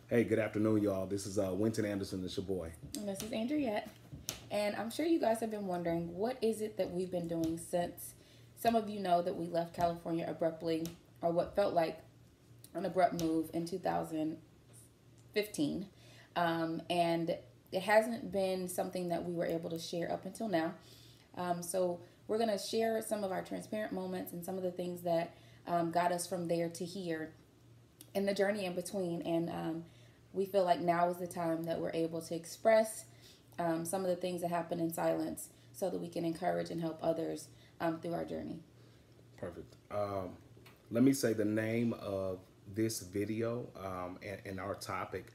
Hey, good afternoon, y'all. This is Winton Anderson, it's your boy. And this is Andriette. And I'm sure you guys have been wondering, what is it that we've been doing since some of you know that we left California abruptly, or what felt like an abrupt move in 2015. And it hasn't been something that we were able to share up until now. So we're going to share some of our transparent moments and some of the things that got us from there to here and the journey in between. And we feel like now is the time that we're able to express some of the things that happen in silence so that we can encourage and help others through our journey. Perfect. Let me say the name of this video and our topic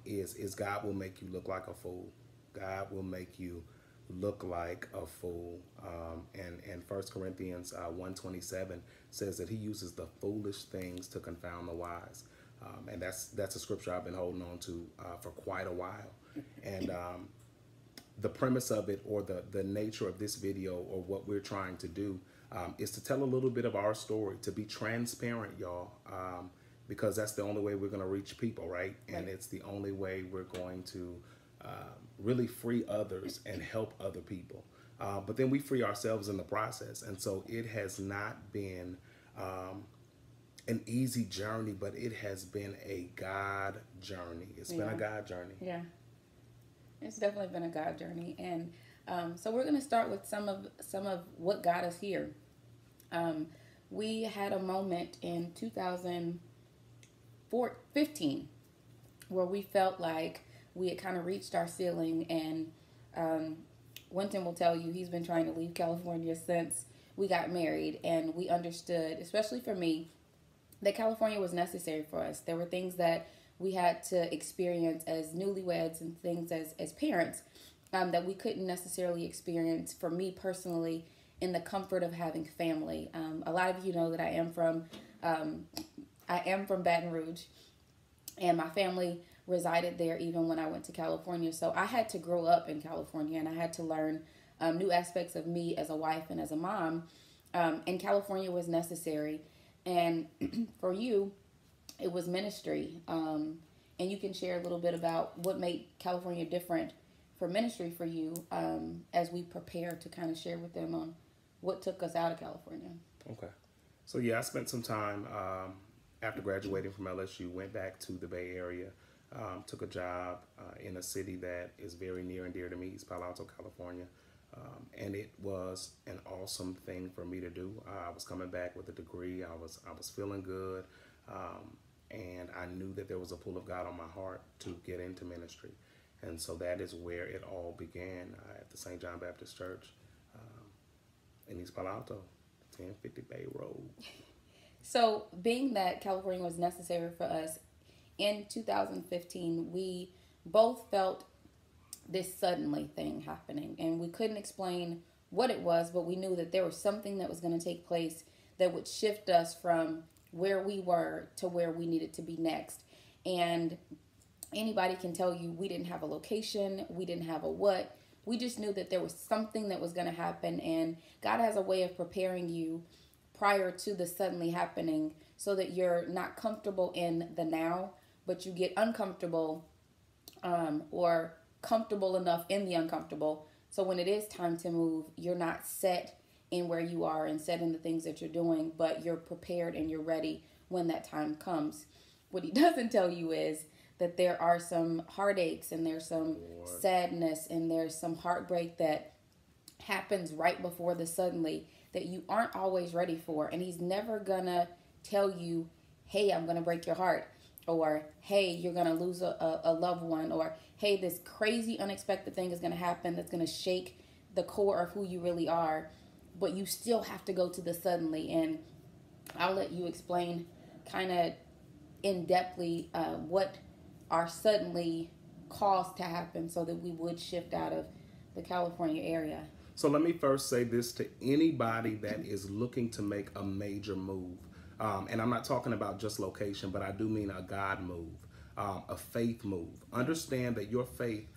is God will make you look like a fool. God will make you look like a fool. And 1 Corinthians 1:27 says that he uses the foolish things to confound the wise. And that's a scripture I've been holding on to for quite a while. And the premise of it, or the nature of this video, or what we're trying to do, is to tell a little bit of our story, to be transparent, y'all, because that's the only way we're going to reach people, right? And it's the only way we're going to really free others and help other people. But then we free ourselves in the process. And so it has not been an easy journey, but it has been a God journey. It's been a God journey. Yeah, it's definitely been a God journey. And so we're going to start with some of what got us here. We had a moment in 2015 where we felt like we had kind of reached our ceiling, and Winton will tell you he's been trying to leave California since we got married, and we understood, especially for me, that California was necessary for us. There were things that we had to experience as newlyweds and things as parents that we couldn't necessarily experience, for me personally, in the comfort of having family. A lot of you know that I am from Baton Rouge, and my family resided there even when I went to California. So I had to grow up in California, and I had to learn new aspects of me as a wife and as a mom. And California was necessary. And for you, it was ministry. And you can share a little bit about what made California different for ministry for you, as we prepare to kind of share with them on what took us out of California. Okay. So yeah, I spent some time after graduating from LSU, went back to the Bay Area, took a job in a city that is very near and dear to me, East Palo Alto, California. And it was an awesome thing for me to do. I was coming back with a degree. I was feeling good. And I knew that there was a pull of God on my heart to get into ministry. And so that is where it all began, at the St. John Baptist Church in East Palo Alto, 1050 Bay Road. So being that California was necessary for us, in 2015, we both felt this suddenly thing happening, and we couldn't explain what it was, but we knew that there was something that was going to take place that would shift us from where we were to where we needed to be next. And anybody can tell you we didn't have a location, we didn't have a what. We just knew that there was something that was going to happen, and God has a way of preparing you prior to the suddenly happening so that you're not comfortable in the now, but you get uncomfortable or comfortable enough in the uncomfortable. So when it is time to move, you're not set in where you are and set in the things that you're doing, but you're prepared and you're ready when that time comes. What he doesn't tell you is that there are some heartaches, and there's some sadness, and there's some heartbreak that happens right before the suddenly that you aren't always ready for. And he's never gonna tell you, hey, I'm gonna break your heart, or hey, you're gonna lose a loved one, or hey, this crazy unexpected thing is gonna happen that's gonna shake the core of who you really are. But you still have to go to the suddenly. And I'll let you explain kind of in-depthly what our suddenly caused to happen so that we would shift out of the California area. So let me first say this to anybody that is looking to make a major move. And I'm not talking about just location, but I do mean a God move, a faith move. Understand that your faith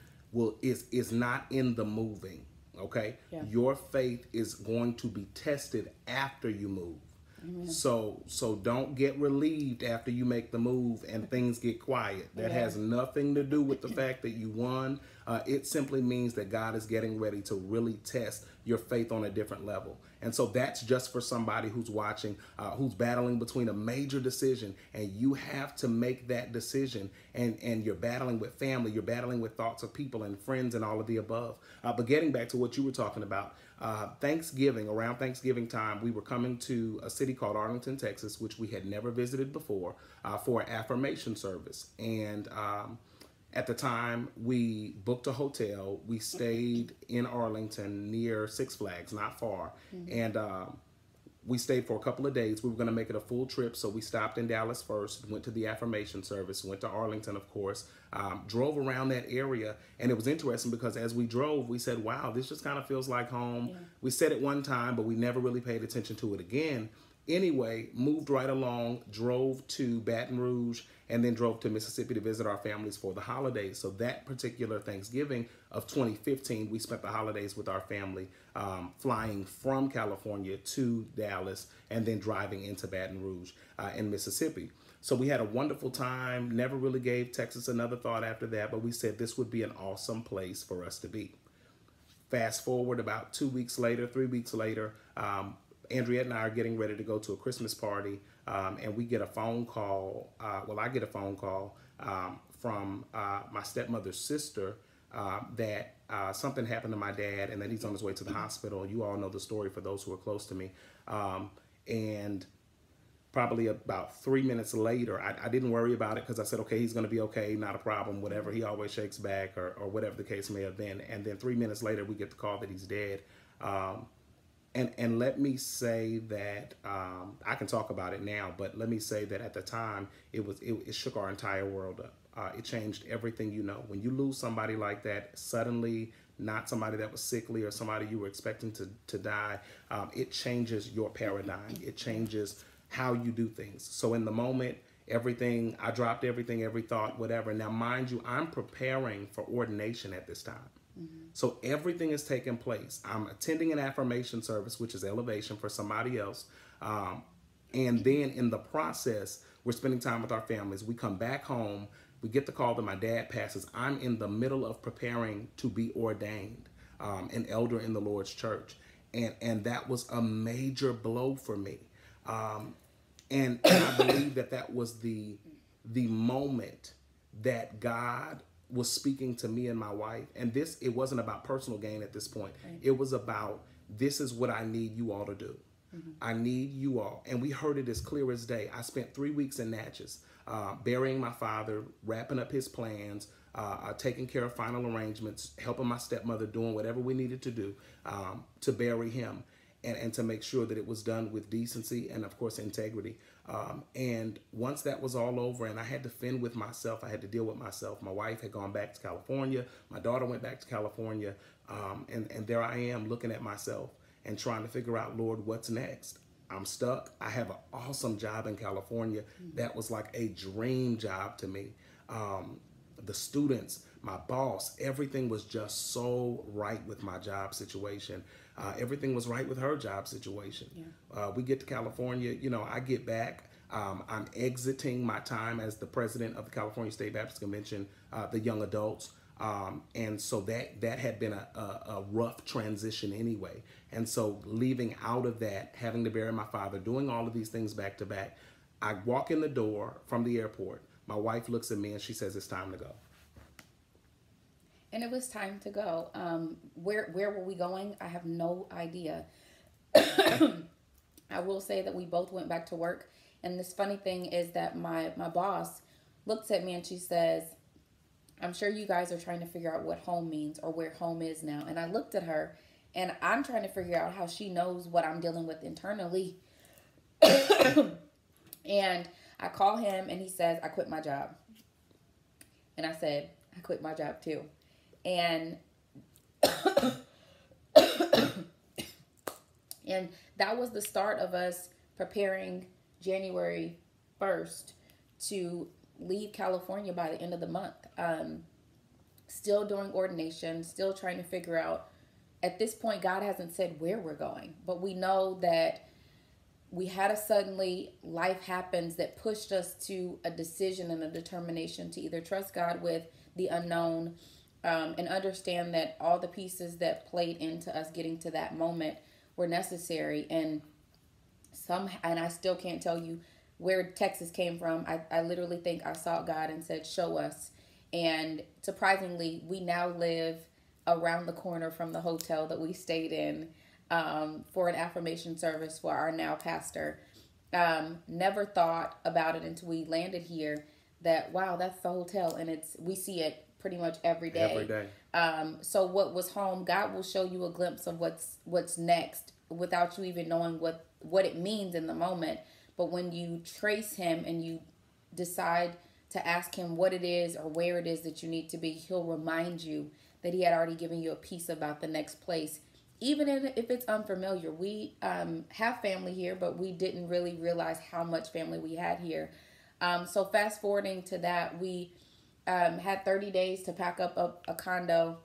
is not in the moving, okay? Yeah. Your faith is going to be tested after you move. So don't get relieved after you make the move and things get quiet. That has nothing to do with the fact that you won. It simply means that God is getting ready to really test your faith on a different level. And so that's just for somebody who's watching, who's battling between a major decision, and you have to make that decision. And you're battling with family, you're battling with thoughts of people and friends and all of the above. But getting back to what you were talking about, Thanksgiving, around Thanksgiving time, we were coming to a city called Arlington, Texas, which we had never visited before, for an affirmation service. And at the time, we booked a hotel. We stayed in Arlington near Six Flags, not far. And we stayed for a couple of days. We were going to make it a full trip, so we stopped in Dallas first, went to the affirmation service, went to Arlington, of course, drove around that area. And it was interesting because as we drove, we said, wow, this just kind of feels like home. We said it one time, but we never really paid attention to it again. Anyway, moved right along, drove to Baton Rouge, and then drove to Mississippi to visit our families for the holidays. So that particular Thanksgiving of 2015, we spent the holidays with our family, flying from California to Dallas and then driving into Baton Rouge in Mississippi. So we had a wonderful time, never really gave Texas another thought after that, but we said this would be an awesome place for us to be. Fast forward about 2 weeks later, 3 weeks later, Andriette and I are getting ready to go to a Christmas party, and we get a phone call. I get a phone call from my stepmother's sister that something happened to my dad and that he's on his way to the hospital. You all know the story for those who are close to me. And probably about 3 minutes later, I didn't worry about it because I said, okay, he's going to be okay, not a problem, whatever. He always shakes back or whatever the case may have been. And then 3 minutes later, we get the call that he's dead. And let me say that I can talk about it now, but let me say that at the time it shook our entire world up. It changed everything you know. When you lose somebody like that suddenly, not somebody that was sickly or somebody you were expecting to die, it changes your paradigm. It changes how you do things. So in the moment, I dropped everything, every thought, whatever. Now, mind you, I'm preparing for ordination at this time. So everything is taking place. I'm attending an affirmation service, which is elevation for somebody else. And then in the process, we're spending time with our families. We come back home. We get the call that my dad passes. I'm in the middle of preparing to be ordained, an elder in the Lord's church. And that was a major blow for me. And I believe that was the moment that God was speaking to me and my wife. And it wasn't about personal gain at this point. Right. It was about, this is what I need you all to do. I need you all. And we heard it as clear as day. I spent 3 weeks in Natchez, burying my father, wrapping up his plans, taking care of final arrangements, helping my stepmother, doing whatever we needed to do to bury him. And to make sure that it was done with decency and, of course, integrity. And once that was all over and I had to fend with myself, I had to deal with myself. My wife had gone back to California. My daughter went back to California. And there I am looking at myself and trying to figure out, Lord, what's next? I'm stuck. I have an awesome job in California. That was like a dream job to me. The students, my boss, everything was just so right with my job situation. Everything was right with her job situation. We get to California, I get back. I'm exiting my time as the president of the California State Baptist Convention, the young adults. And so that had been a rough transition anyway. And so leaving out of that, having to bury my father, doing all of these things back to back, I walk in the door from the airport. My wife looks at me and she says, it's time to go. And it was time to go. Where were we going? I have no idea. I will say that we both went back to work. And this funny thing is that my boss looks at me and she says, I'm sure you guys are trying to figure out what home means or where home is now. And I looked at her and I'm trying to figure out how she knows what I'm dealing with internally. And I call him and he says, I quit my job. And I said, I quit my job too. And and that was the start of us preparing January 1st to leave California by the end of the month. Still doing ordination, still trying to figure out. At this point, God hasn't said where we're going, but we know that we had a suddenly life happens that pushed us to a decision and a determination to either trust God with the unknown, and understand that all the pieces that played into us getting to that moment were necessary. And I still can't tell you where Texas came from. I literally think I sought God and said, show us. And surprisingly, we now live around the corner from the hotel that we stayed in, for an affirmation service for our now pastor. Never thought about it until we landed here that, wow, that's the hotel. And we see it pretty much every day. Every day. So what was home, God will show you a glimpse of what's next without you even knowing what it means in the moment. But when you trace him and you decide to ask him what it is or where it is that you need to be, he'll remind you that he had already given you a piece about the next place. Even if it's unfamiliar. We have family here, but we didn't really realize how much family we had here. So fast forwarding to that, we had 30 days to pack up a condo,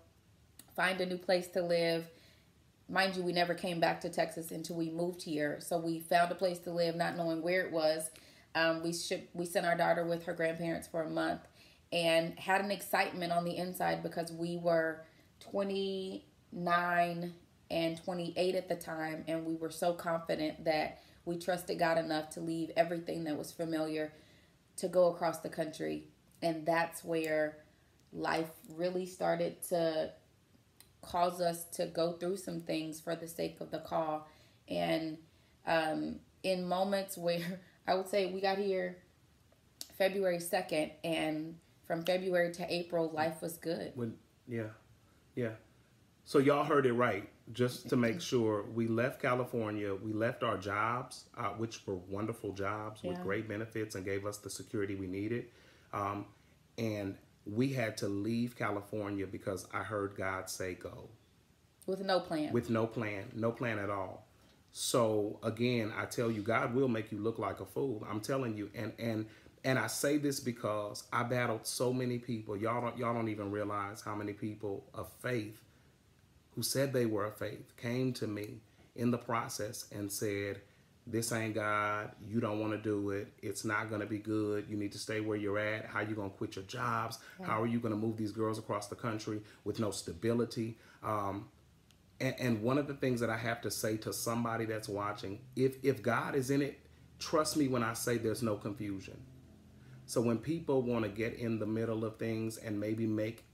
find a new place to live. Mind you, we never came back to Texas until we moved here. So we found a place to live, not knowing where it was. We sent our daughter with her grandparents for a month and had an excitement on the inside because we were 29 and 28 at the time. And we were so confident that we trusted God enough to leave everything that was familiar to go across the country. And that's where life really started to cause us to go through some things for the sake of the call. And in moments where I would say we got here February 2nd, and from February to April, life was good. Yeah. So y'all heard it right. Just to make sure, we left California. We left our jobs, which were wonderful jobs with great benefits and gave us the security we needed. And we had to leave California because I heard God say go. With no plan. With no plan. No plan at all. So again, I tell you, God will make you look like a fool. I'm telling you. And I say this because I battled so many people. Y'all don't even realize how many people of faith who said they were of faith came to me in the process and said, this ain't God. You don't want to do it. It's not going to be good. You need to stay where you're at. How are you going to quit your jobs? Right. How are you going to move these girls across the country with no stability? And one of the things that I have to say to somebody that's watching, if God is in it, trust me when I say there's no confusion. So when people want to get in the middle of things and maybe make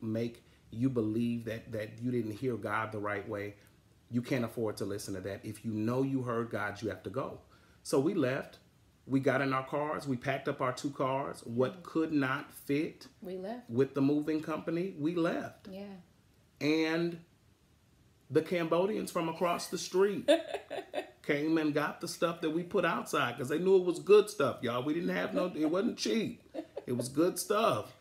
you believe that you didn't hear God the right way, you can't afford to listen to that. If you know you heard God, you have to go. So we left. We got in our cars. We packed up our 2 cars. What could not fit, we left. With the moving company, we left. Yeah. And the Cambodians from across the street came and got the stuff that we put outside because they knew it was good stuff, y'all. We didn't have it wasn't cheap. It was good stuff.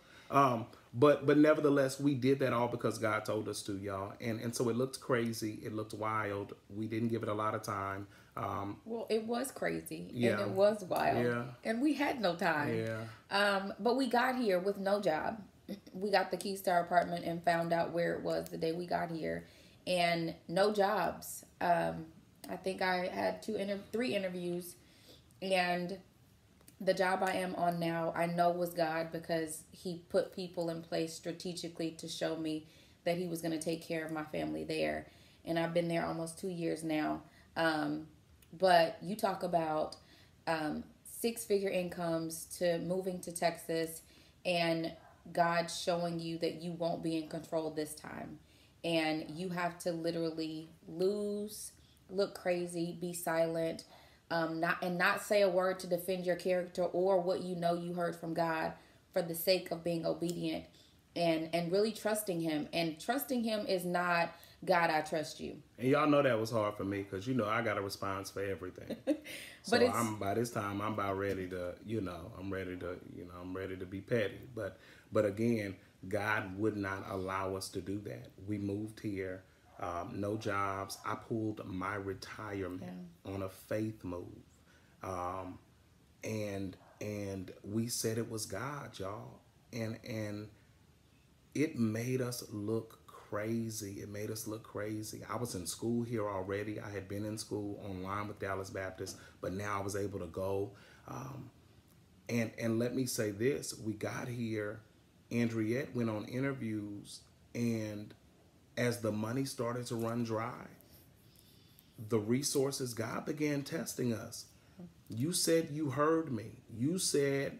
But nevertheless, we did that all because God told us to, y'all. And so it looked crazy. It looked wild. We didn't give it a lot of time. Well, it was crazy. Yeah. And it was wild. Yeah. And we had no time. Yeah. But we got here with no job. We got the keys to our apartment and found out where it was the day we got here. And no jobs. I think I had 3 interviews. And the job I am on now, I know was God because he put people in place strategically to show me that he was going to take care of my family there. And I've been there almost 2 years now. But you talk about 6-figure incomes to moving to Texas and God showing you that you won't be in control this time. And you have to literally lose, look crazy, be silent, not say a word to defend your character or what you know you heard from God for the sake of being obedient and really trusting him. And trusting him is not, God, I trust you. And y'all know that was hard for me because, I got a response for everything. So by this time, I'm about ready to, I'm ready to be petty. But again, God would not allow us to do that. We moved here, no jobs. I pulled my retirement on a faith move. And we said it was God, y'all. And it made us look crazy. It made us look crazy. I was in school here already. I had been in school online with Dallas Baptist, but now I was able to go. And let me say this, we got here, Andriette went on interviews, and as the money started to run dry, the resources, God began testing us. You said you heard me. You said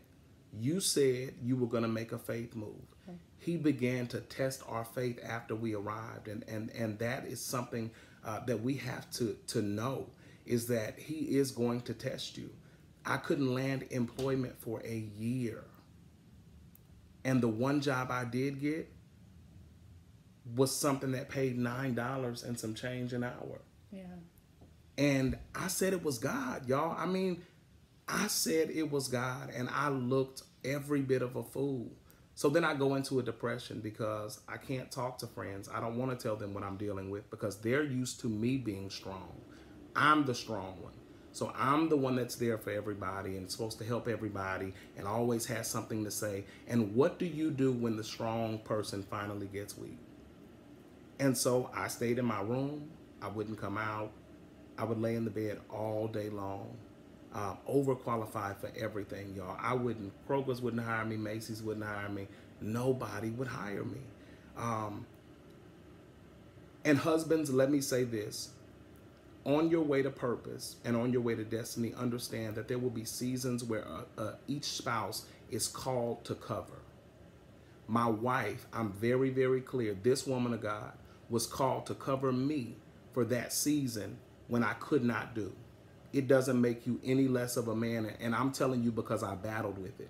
you were going to make a faith move. He began to test our faith after we arrived. And that is something that we have to know, is that he is going to test you. I couldn't land employment for a year. And the one job I did get was something that paid $9 and some change an hour. Yeah. And I said it was God, y'all. I mean, I said it was God, and I looked every bit of a fool. So then I go into a depression because I can't talk to friends. I don't want to tell them what I'm dealing with because they're used to me being strong. I'm the strong one. So I'm the one that's there for everybody and supposed to help everybody and always has something to say. And what do you do when the strong person finally gets weak? And so I stayed in my room. I wouldn't come out. I would lay in the bed all day long. Overqualified for everything, y'all. Kroger's wouldn't hire me. Macy's wouldn't hire me. Nobody would hire me. And husbands, let me say this. On your way to purpose and on your way to destiny, understand that there will be seasons where each spouse is called to cover. My wife, I'm very, very clear, this woman of God was called to cover me for that season when I could not do. It doesn't make you any less of a man, and I'm telling you because I battled with it.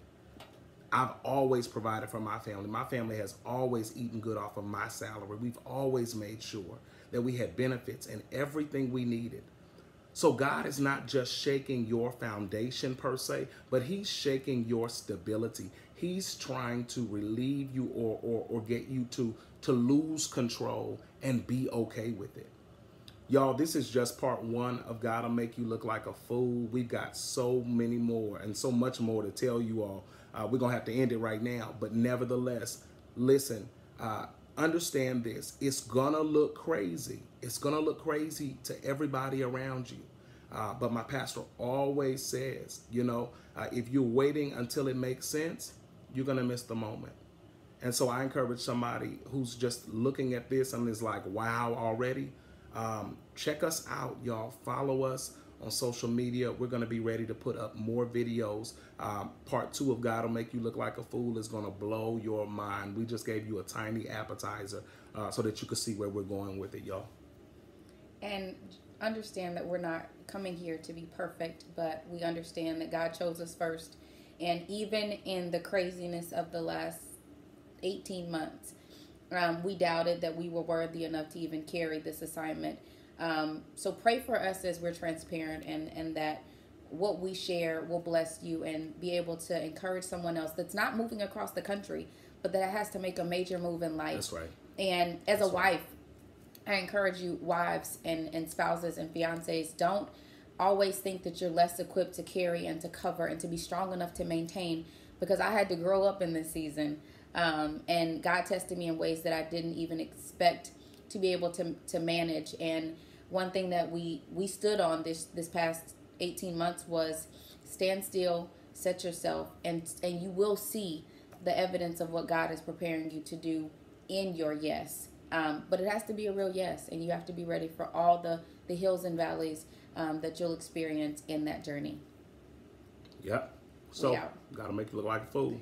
I've always provided for my family. My family has always eaten good off of my salary. We've always made sure that we had benefits and everything we needed. So God is not just shaking your foundation per se, but he's shaking your stability. He's trying to relieve you or get you to lose control and be okay with it. Y'all, this is just part one of God will make you look like a fool. We've got so many more and so much more to tell you all. We're going to have to end it right now. But nevertheless, listen, understand this. It's going to look crazy. It's going to look crazy to everybody around you. But my pastor always says, if you're waiting until it makes sense, you're going to miss the moment. And so I encourage somebody who's just looking at this and is like, wow, already. Check us out, y'all. Follow us on social media. We're going to be ready to put up more videos. Part 2 of God will make you look like a fool is going to blow your mind. We just gave you a tiny appetizer so that you can see where we're going with it, y'all. And understand that we're not coming here to be perfect, but we understand that God chose us first. And even in the craziness of the last 18 months, we doubted that we were worthy enough to even carry this assignment. So pray for us as we're transparent and that what we share will bless you and be able to encourage someone else that's not moving across the country, but that has to make a major move in life. That's right. And as a wife, I encourage you, wives and spouses and fiancés, don't always think that you're less equipped to carry and to cover and to be strong enough to maintain, because I had to grow up in this season. And God tested me in ways that I didn't even expect to be able to manage. And one thing that we stood on this past 18 months was stand still, set yourself, and you will see the evidence of what God is preparing you to do in your yes. But it has to be a real yes, and you have to be ready for all the hills and valleys that you'll experience in that journey. Yep. So, gotta make you look like a fool.